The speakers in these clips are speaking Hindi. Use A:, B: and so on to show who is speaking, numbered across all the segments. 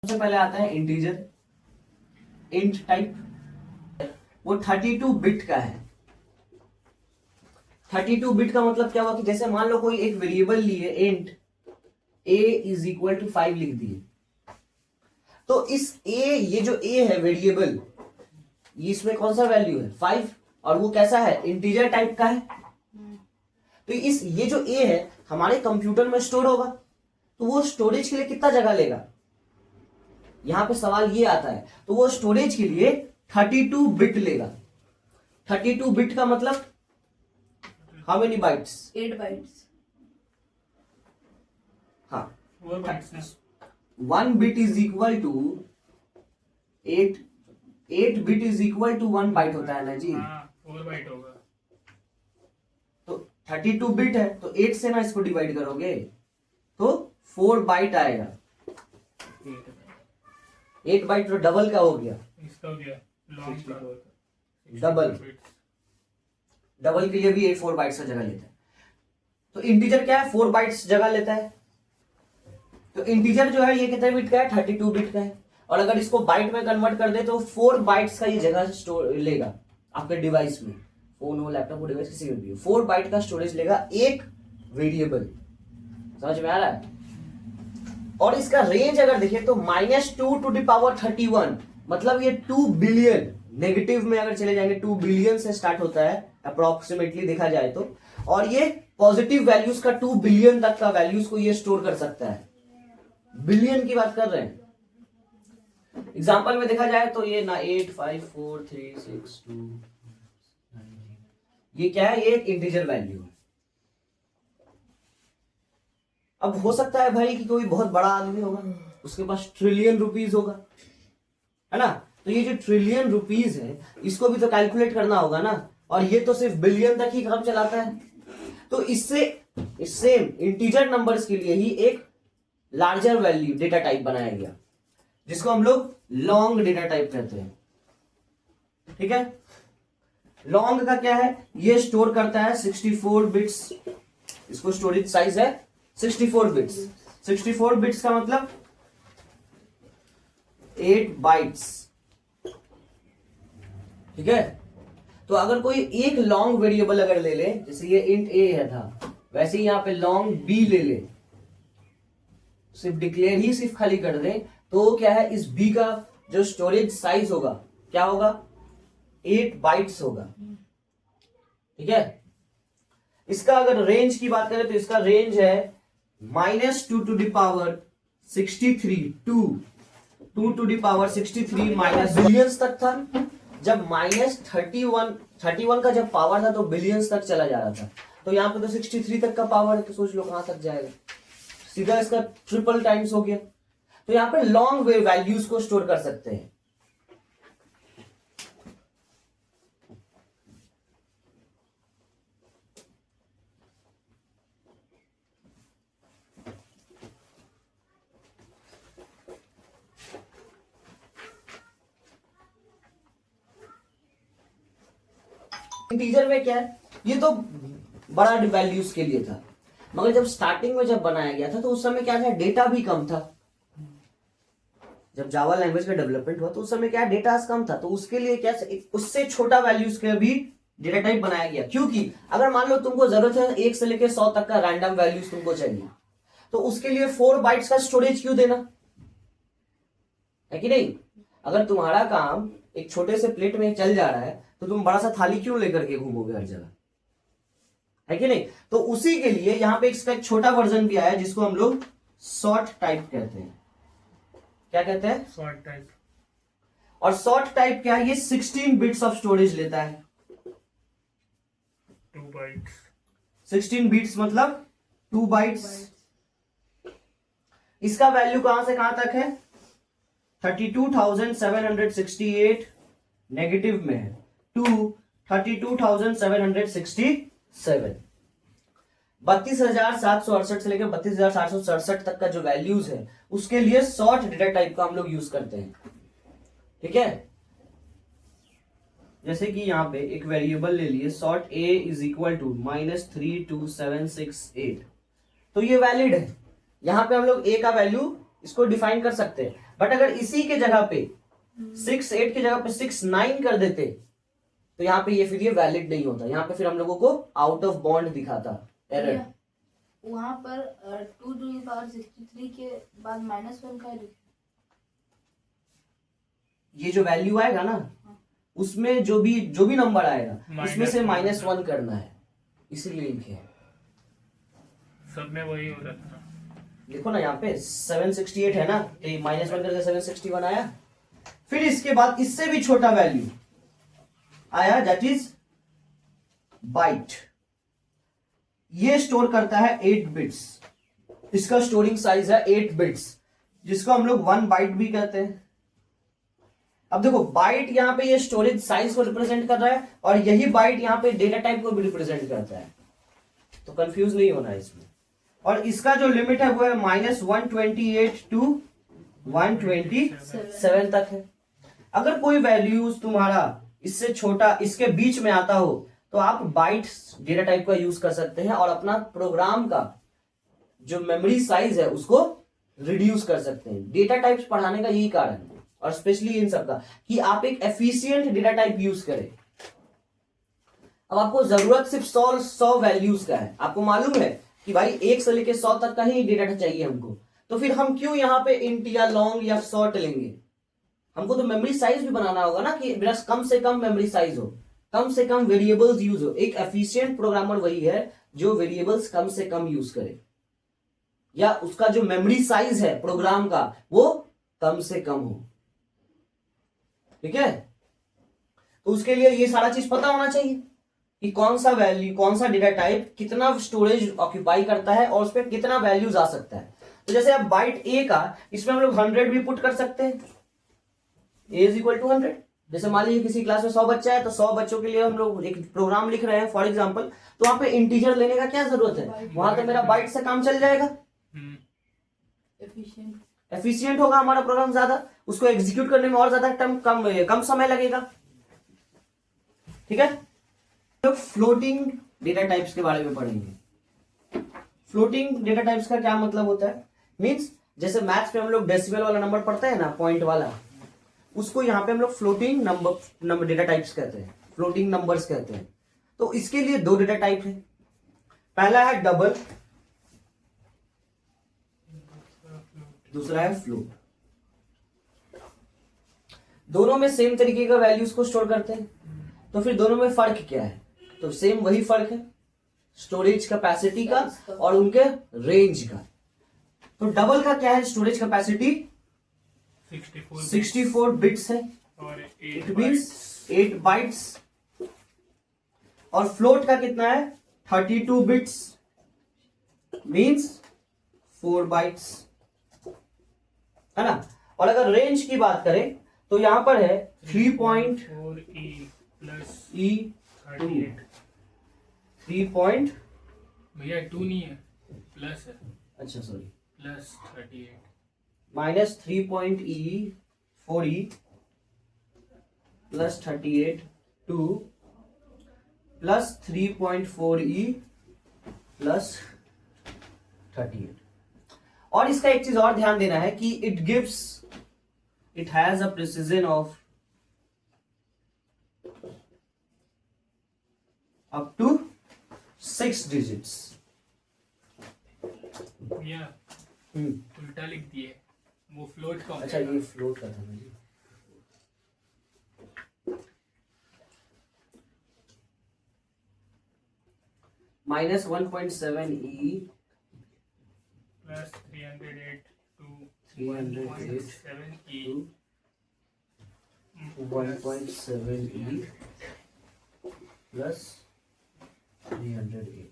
A: सबसे पहले आता है इंटीजर, इंट टाइप। वो 32 बिट का है। 32 बिट का मतलब क्या हुआ कि जैसे मान लो कोई एक वेरिएबल लिए int a is equal to 5 लिख दिए, तो इस a, ये जो a है वेरिएबल, इसमें कौन सा वैल्यू है 5, और वो कैसा है इंटीजर टाइप का है। तो ये जो a है हमारे कंप्यूटर में स्टोर होगा, तो वो स्टोरेज के लिए कितना जगह लेगा, यहां पे सवाल ये आता है। तो वो स्टोरेज के लिए 32 बिट लेगा। 32 बिट का मतलब हाउ मेनी बाइट्स,
B: 8 बाइट्स।
A: हाँ
C: 4 bytes.
A: 1 bit is equal to 8 bit is equal to 1 byte होता है ना जी।
C: 4 बाइट होगा।
A: तो 32 बिट है तो 8 से ना इसको डिवाइड करोगे तो 4 बाइट आएगा। 8 बाइट तो डबल का हो गया,
C: इसका हो गया लॉन्ग का
A: डबल के लिए भी 4 बाइट्स का जगह लेता है। तो इंटीजर क्या है 4 बाइट्स जगह लेता है। तो इंटीजर जो है ये कितने बिट का है 32 बिट का है, और अगर इसको बाइट में कन्वर्ट कर दे तो 4 बाइट्स का ये जगह स्टोर लेगा आपके डिवाइस में, फोन हो लैपटॉप हो डिवाइस किसी में भी हो, 4 बाइट का स्टोरेज लेगा एक वेरिएबल। समझ में आ रहा है। और इसका रेंज अगर देखें तो -2⁻31, मतलब ये 2 बिलियन, नेगेटिव में अगर चले जाएंगे 2 बिलियन से स्टार्ट होता है अप्रोक्सीमेटली देखा जाए तो, और ये पॉजिटिव वैल्यूज का 2 बिलियन तक का वैल्यूज को ये स्टोर कर सकता है। बिलियन की बात कर रहे हैं। एग्जांपल में देखा जाए तो ये ना 8 5 4 3 6 2, ये क्या है, ये एक इंटीजर वैल्यू है। अब हो सकता है भाई कि कोई बहुत बड़ा आदमी होगा, उसके पास ट्रिलियन रुपीज होगा, है ना। तो ये जो ट्रिलियन रुपीज है इसको भी तो कैलकुलेट करना होगा ना, और ये तो सिर्फ बिलियन तक ही काम चलाता है। तो इससे सेम इंटीजर नंबर्स के लिए ही एक लार्जर वैल्यू डेटा टाइप बनाया गया, जिसको हम लोग लॉन्ग डेटा टाइप कहते हैं। ठीक है, लॉन्ग का क्या है, ये स्टोर करता है 64 बिट्स, इसको स्टोरेज साइज है 64 बिट्स। 64 बिट्स का मतलब 8 बाइट्स। ठीक है, तो अगर कोई एक लॉन्ग वेरिएबल अगर ले ले, जैसे ये इंट ए है था, वैसे ही यहां पे लॉन्ग बी ले ले, सिर्फ डिक्लेयर ही सिर्फ खाली कर दे, तो क्या है इस बी का जो स्टोरेज साइज होगा क्या होगा 8 बाइट्स होगा। ठीक है, इसका अगर रेंज की बात करें तो इसका रेंज है -2⁻63 2⁻63 माइनस बिलियंस तक था। जब -31 का जब पावर था तो बिलियंस तक चला जा रहा था, तो यहां पे तो 63 तक का पावर है, तो सोच लो कहां तक जाएगा, सीधा इसका ट्रिपल टाइम्स हो गया। तो यहां पे लॉन्ग वे वैल्यूज को स्टोर कर सकते हैं। इंटीजर में क्या है, ये तो बड़ा वैल्यूज के लिए था, मगर जब स्टार्टिंग में जब बनाया गया था तो उस समय क्या था, डेटा भी कम था। जब जावा लैंग्वेज का डेवलपमेंट हुआ तो उस समय क्या डेटा कम था, तो उसके लिए क्या उससे छोटा वैल्यूज के भी डेटा टाइप बनाया गया। क्योंकि अगर मान लो तुमको जरूरत है 1 से लेकर 100 तक का रैंडम वैल्यूज तुमको चाहिए, तो उसके लिए 4 बाइट्स का स्टोरेज क्यों देना है कि नहीं। अगर तुम्हारा काम एक छोटे से प्लेट में चल जा रहा है तो तुम बड़ा सा थाली क्यों लेकर के घूमोगे हर जगह, है कि नहीं। तो उसी के लिए यहां पे इसका एक छोटा वर्जन भी आया है जिसको हम लोग शॉर्ट टाइप कहते हैं। क्या कहते हैं,
C: शॉर्ट टाइप।
A: और शॉर्ट टाइप क्या है, ये 16 बिट्स ऑफ स्टोरेज लेता है।
C: 2 बाइट्स।
A: 16 बिट्स मतलब 2 बाइट्स। इसका वैल्यू कहां से कहां तक है 32,768 नेगेटिव में है टू 32,767। 32,768 से लेकर 32,767 तक का जो वैल्यूज है उसके लिए शॉर्ट डेटा टाइप का हम लोग यूज करते हैं। ठीक है, जैसे कि यहां पे एक वेरिएबल ले लिए short a is equal to -32768, तो ये वैलिड है। यहां पे हम लोग a का वैल्यू इसको डिफाइन कर सकते हैं। बट अगर इसी के जगह पे 6 8 की जगह पे 6 9 कर देते तो यहाँ पे ये फिर ये वैलिड नहीं होता, यहाँ पे फिर हम लोगों को आउट ऑफ बॉन्ड दिखाता एरर।
B: वहां पर 2 टू द पावर 63 के बाद -1 का है।
A: ये जो वैल्यू आएगा ना उसमें जो भी नंबर आएगा उसमें से -1 करना है, इसीलिए लिखे हैं।
C: सब में वही हो रहा था।
A: देखो ना यहाँ पे 768 है ना, तो ये -1 करके 761 आया। फिर इसके बाद इससे भी छोटा वैल्यू आया, दैट इज बाइट। ये स्टोर करता है 8 बिट्स, इसका स्टोरिंग साइज है 8 बिट्स, जिसको हम लोग 1 बाइट भी कहते हैं। अब देखो बाइट यहाँ पे ये स्टोरेज साइज को रिप्रेजेंट कर रहा है और यही बाइट यहाँ पे डेटा टाइप को भी रिप्रेजेंट करता है, तो कंफ्यूज नहीं होना है इसमें। और इसका जो लिमिट है वो है -128 टू 127 तक है। अगर कोई वैल्यूज तुम्हारा इससे छोटा इसके बीच में आता हो तो आप बाइट्स डेटा टाइप का यूज कर सकते हैं और अपना प्रोग्राम का जो मेमोरी साइज है उसको रिड्यूस कर सकते हैं। डेटा टाइप्स पढ़ाने का यही कारण है, और स्पेशली इन सब का, कि आप एक एफिशिएंट डेटा टाइप यूज करें। अब आपको जरूरत सिर्फ 100 वैल्यूज का है, आपको मालूम है कि भाई 1 से लेके 100 तक का ही डेटा चाहिए हमको, तो फिर हम क्यों यहाँ पे इंट या लॉन्ग या शॉर्ट लेंगे? हमको तो मेमोरी साइज भी बनाना होगा ना, कि मेरा कम से कम मेमोरी साइज हो, कम से कम वेरिएबल्स यूज हो। एक एफिशिएंट प्रोग्रामर वही है जो वेरिएबल्स कम से कम यूज करे, या उसका जो मेमोरी साइज है प्रोग्राम का वो कम से कम हो। ठीक है, तो उसके लिए ये सारा चीज पता होना चाहिए कि कौन सा वैल्यू, कौन सा डेटा टाइप कितना स्टोरेज ऑक्यूपाई करता है और उस पर कितना वैल्यूज आ सकता है। तो जैसे अब बाइट ए का, इसमें हम लोग 100 भी पुट कर सकते हैं, ए इज इक्वल टू 100। जैसे मान लीजिए किसी क्लास में 100 बच्चा है, तो 100 बच्चों के लिए हम लोग एक प्रोग्राम लिख रहे हैं फॉर एग्जाम्पल, तो वहां पे इंटीजर लेने का क्या जरूरत है, वहां तो मेरा बाइट से काम चल जाएगा, एफिशिएंट होगा हमारा प्रोग्राम ज्यादा, उसको एग्जीक्यूट करने में और ज्यादा कम समय लगेगा। ठीक है, तो फ्लोटिंग डेटा टाइप्स के बारे में पढ़ेंगे। फ्लोटिंग डेटा टाइप्स का क्या मतलब होता है, मींस जैसे मैथ्स में हम लोग डेसिमल वाला नंबर पढ़ते हैं ना, पॉइंट वाला, उसको यहाँ पे हम लोग फ्लोटिंग नंबर डेटा टाइप्स कहते हैं, फ्लोटिंग नंबर्स कहते हैं। तो इसके लिए 2 डेटा टाइप है, पहला है डबल, दूसरा है फ्लोट। दोनों में सेम तरीके का वैल्यूज को स्टोर करते हैं, तो फिर दोनों में फर्क क्या है? तो सेम वही फर्क है, स्टोरेज कैपेसिटी का और उनके रेंज का। तो डबल का क्या है, स्टोरेज कैपेसिटी 64 बिट्स है,
C: और
A: इट मींस 8 बाइट्स। और फ्लोट का कितना है, 32 बिट्स, मींस 4 बाइट्स, है ना। और अगर रेंज की बात करें तो यहां पर है 3.4 E 3.
C: भैया 2 नहीं है, प्लस है,
A: अच्छा sorry,
C: +38
A: -3.4E plus 38 2 plus 3.4E plus 38। और इसका एक चीज और ध्यान देना है कि it has a precision of up to 6 digits.
C: भैया उल्टा लिख दिए, वो फ्लोट का
A: अच्छा ये फ्लोट का था मुझे। -1.7E
C: plus 308 to
A: 308
C: 1.7E
A: 1.7E plus 308।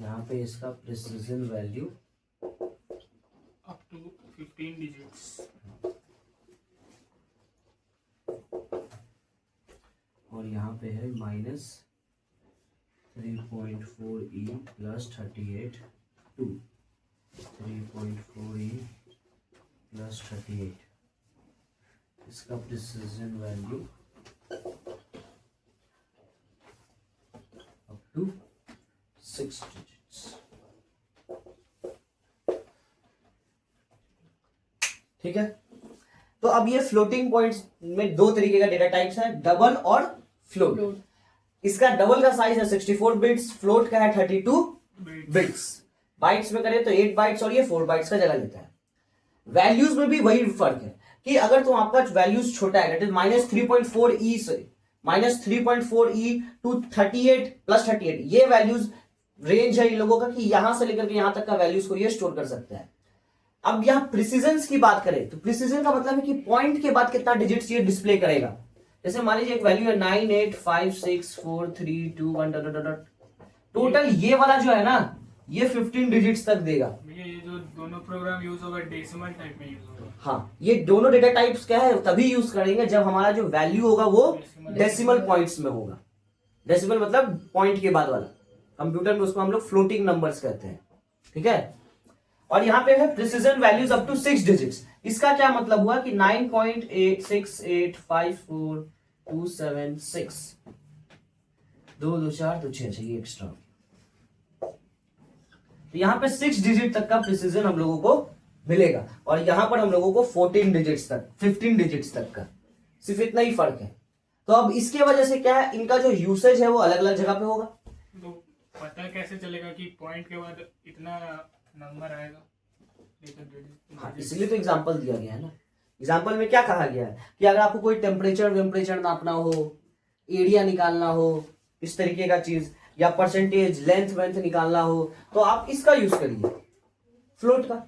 A: यहाँ पे इसका precision value
C: up to 15 digits।
A: और यहाँ पे है -3.4E प्लस 38 2 3.4E प्लस 38, इसका precision value up to 6 digits. ठीक है, तो अब ये फ्लोटिंग पॉइंट्स में दो तरीके का डेटा टाइप्स है, डबल और फ्लोट। इसका डबल का साइज है 64 बिट्स, फ्लोट का है 32 बिट्स। बाइट्स में करें तो 8 बाइट्स और ये 4 बाइट्स का जगह लेता है। वैल्यूज में भी वही फर्क है कि अगर तुम आपका वैल्यूज छोटा है, दैट इज -3.4e से -3.4e टू 38 प्लस 38, ये वैल्यूज रेंज है इन लोगों का कि यहां से लेकर के यहां तक का वैल्यूज को ये स्टोर कर सकता है। अब यहां प्रिसीजन की बात करें तो प्रिसीजन का मतलब है कि पॉइंट के बाद कितना डिजिट्स ये डिस्प्ले करेगा। जैसे मान लीजिए एक वैल्यू है 98564321 टोटल, ये वाला जो है ना ये 15 डिजिट्स तक देगा।
C: ये जो दोनों प्रोग्राम यूज होगा डेसिमल टाइप में यूज होगा।
A: हाँ, ये दोनों डेटा टाइप्स क्या है तभी यूज करेंगे जब हमारा जो वैल्यू होगा वो डेसिमल पॉइंट्स में होगा। डेसिमल मतलब पॉइंट के बाद वाला, कंप्यूटर में उसको हम लोग फ्लोटिंग नंबर्स कहते हैं, ठीक है। और यहाँ पे है precision values up to 6 digits. इसका क्या मतलब हुआ कि 9.86854276 2 2 4 2 6 ये एक्स्ट्रा। तो यहाँ पे 6 डिजिट तक का प्रिसीजन हम लोगों को मिलेगा और यहां पर हम लोगों को 14 डिजिट्स तक, 15 डिजिट्स तक का, सिर्फ इतना ही फर्क है। तो अब इसके वजह से क्या है, इनका जो यूसेज है वो अलग अलग जगह पे होगा।
C: तो पता कैसे चलेगा कि पॉइंट के बाद इतना नंबर आएगा?
A: हाँ, इसलिए तो एग्जांपल दिया गया है ना। एग्जांपल में क्या कहा गया है कि अगर आपको कोई टेम्परेचर नापना हो, एरिया निकालना हो, इस तरीके का चीज, या परसेंटेज लेंथ वेंथ निकालना हो, तो आप इसका यूज करिए, फ्लोट का।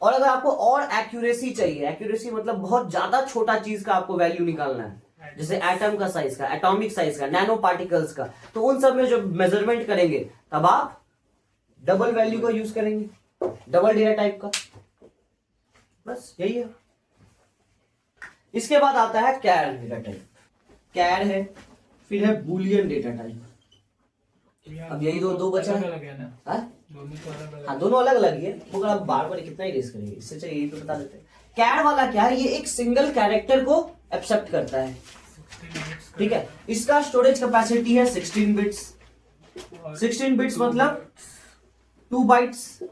A: और अगर आपको और एक्यूरेसी चाहिए, एक्यूरेसी मतलब बहुत ज्यादा छोटा चीज का आपको वैल्यू निकालना है, जैसे एटम का साइज का, एटॉमिक साइज का, नैनो पार्टिकल्स का, तो उन सब में जो मेजरमेंट करेंगे तब आप डबल वैल्यू का यूज करेंगे, डबल डेटा टाइप का। बस यही है। इसके बाद आता है कैर डेटा टाइप। कैर है, फिर है बुलियन डेटा टाइप। अब यही दो बचा है। हाँ, दोनों अलग अलग है, मगर आप बार बार कितना ही रेस करेंगे, इससे चाहिए यही तो बता देते हैं। कैर वाला क्या है, ये एक सिंगल कैरेक्टर को एक्सेप्ट करता है, ठीक है। इसका स्टोरेज कैपेसिटी है 16 बिट्स। 16 बिट्स मतलब 2 बाइट्स।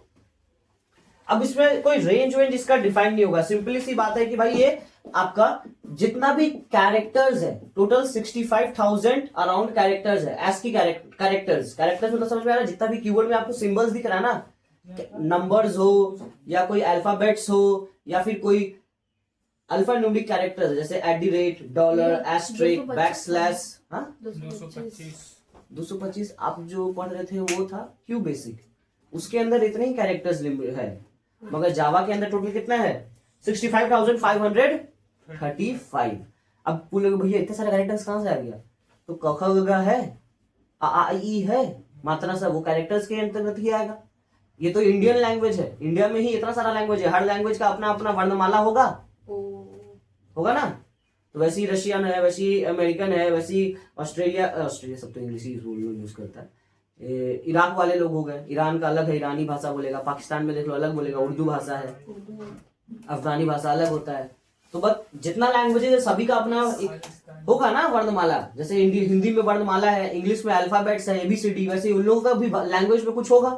A: अब इसमें कोई रेंज वेंज इसका डिफाइन नहीं होगा, सिंपली सी बात है कि भाई ये आपका जितना भी कैरेक्टर्स है, टोटल 65,000 अराउंड कैरेक्टर्स है, ASCII कैरेक्टर्स मतलब समझ में आ रहा है, जितना भी कीबोर्ड में आपको सिंबल्स दिख रहा है ना, नंबर्स हो या कोई अल्फाबेट्स हो या फिर कोई अल्फा न्यूमेरिक कैरेक्टर्स जैसे @, डॉलर, एस्ट्रिक, बैकस्लैश। हाँ, 225 आप जो पढ़ रहे थे वो था क्यू बेसिक, उसके अंदर इतने ही कैरेक्टर्स है, मगर जावा के अंदर टोटल कितना है 65,535। अब बोलोगे भैया इतने सारे कैरेक्टर्स कहां से आ गया, तो क ख ग घ है, आ ई है, मात्रा सा वो कैरेक्टर्स के अंतर्गत ही आएगा। ये तो इंडियन लैंग्वेज है, इंडिया में ही इतना सारा लैंग्वेज है, हर लैंग्वेज का अपना अपना वर्णमाला होगा ना। तो वैसी रशियन है, वैसी अमेरिकन है, वैसी ऑस्ट्रेलिया सब तो इंग्लिश ही यूज करता है। इराक वाले लोग हो गए, ईरान का अलग है, ईरानी भाषा बोलेगा, पाकिस्तान में देख लो अलग बोलेगा, उर्दू भाषा है, अफगानी भाषा अलग होता है। तो बस जितना लैंग्वेज है सभी का अपना होगा ना वर्णमाला, जैसे हिंदी में वर्णमाला है, इंग्लिश में अल्फाबेट्स है ABCD, वैसे उन लोगों का भी लैंग्वेज में कुछ होगा।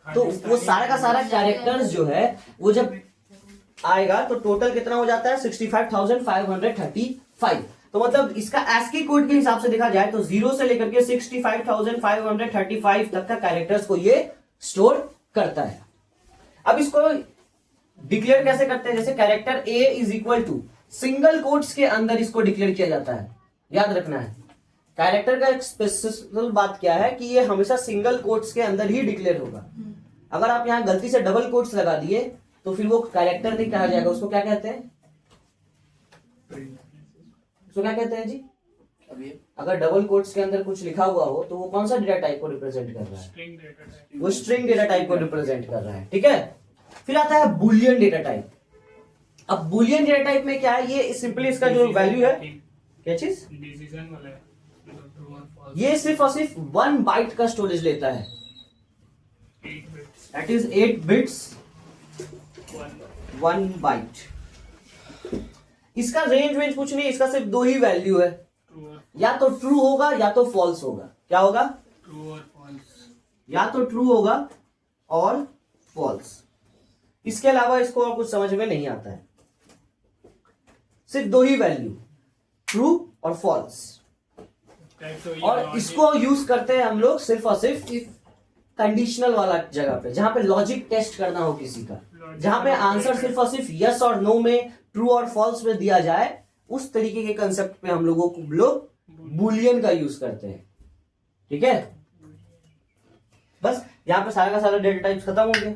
A: तो वो सारा का सारा कैरेक्टर्स जो है वो जब आएगा तो टोटल कितना हो जाता है 65,535। तो मतलब इसका ASCII कोड के हिसाब से देखा जाए तो 0 से लेकर के 65,535 तक का कैरेक्टर्स को ये स्टोर करता है। अब इसको डिक्लेयर कैसे करते हैं, जैसे character A is equal to, single quotes के अंदर इसको डिक्लेयर किया जाता है, याद रखना है। कैरेक्टर का एक स्पेसिफिक बात क्या है कि ये हमेशा सिंगल कोट्स के अंदर ही डिक्लेयर होगा। अगर आप यहां गलती से डबल कोट्स लगा दिए तो फिर वो कैरेक्टर नहीं कहा जाएगा, उसको क्या कहते हैं, उसको क्या कहते हैं जी। अगर डबल कोट्स के अंदर कुछ लिखा हुआ हो तो वो कौन सा डेटा टाइप को रिप्रेजेंट कर रहा है, वो स्ट्रिंग डेटा टाइप को रिप्रेजेंट कर रहा है, ठीक है। फिर आता है बुलियन डेटा टाइप। अब बुलियन डेटा टाइप में क्या है, ये सिंपली इसका जो वैल्यू है, क्या चीज, ये सिर्फ और सिर्फ 1 बाइट का स्टोरेज लेता है, दैट इज 8 बिट्स 1 बाइट। इसका रेंज कुछ नहीं, इसका सिर्फ 2 ही वैल्यू है, या तो ट्रू होगा या तो फॉल्स होगा। क्या होगा,
C: ट्रू और फॉल्स,
A: या तो ट्रू होगा और फॉल्स। इसके अलावा इसको और कुछ समझ में नहीं आता है। सिर्फ 2 ही वैल्यू, ट्रू और फॉल्स।
C: टाइप तो ये
A: और
C: logic-
A: इसको यूज करते हैं हम लोग सिर्फ और सिर्फ कंडीशनल वाला जगह पे, जहां पे लॉजिक टेस्ट करना हो किसी का, जहां पे आंसर सिर्फ और सिर्फ यस और नो में, ट्रू और फॉल्स में दिया जाए, उस तरीके के कंसेप्ट पे हम लोगों को लोग बुलियन का यूज करते हैं। ठीक है, बस यहां पे सारा का सारा डेटा टाइप्स खत्म हो गया।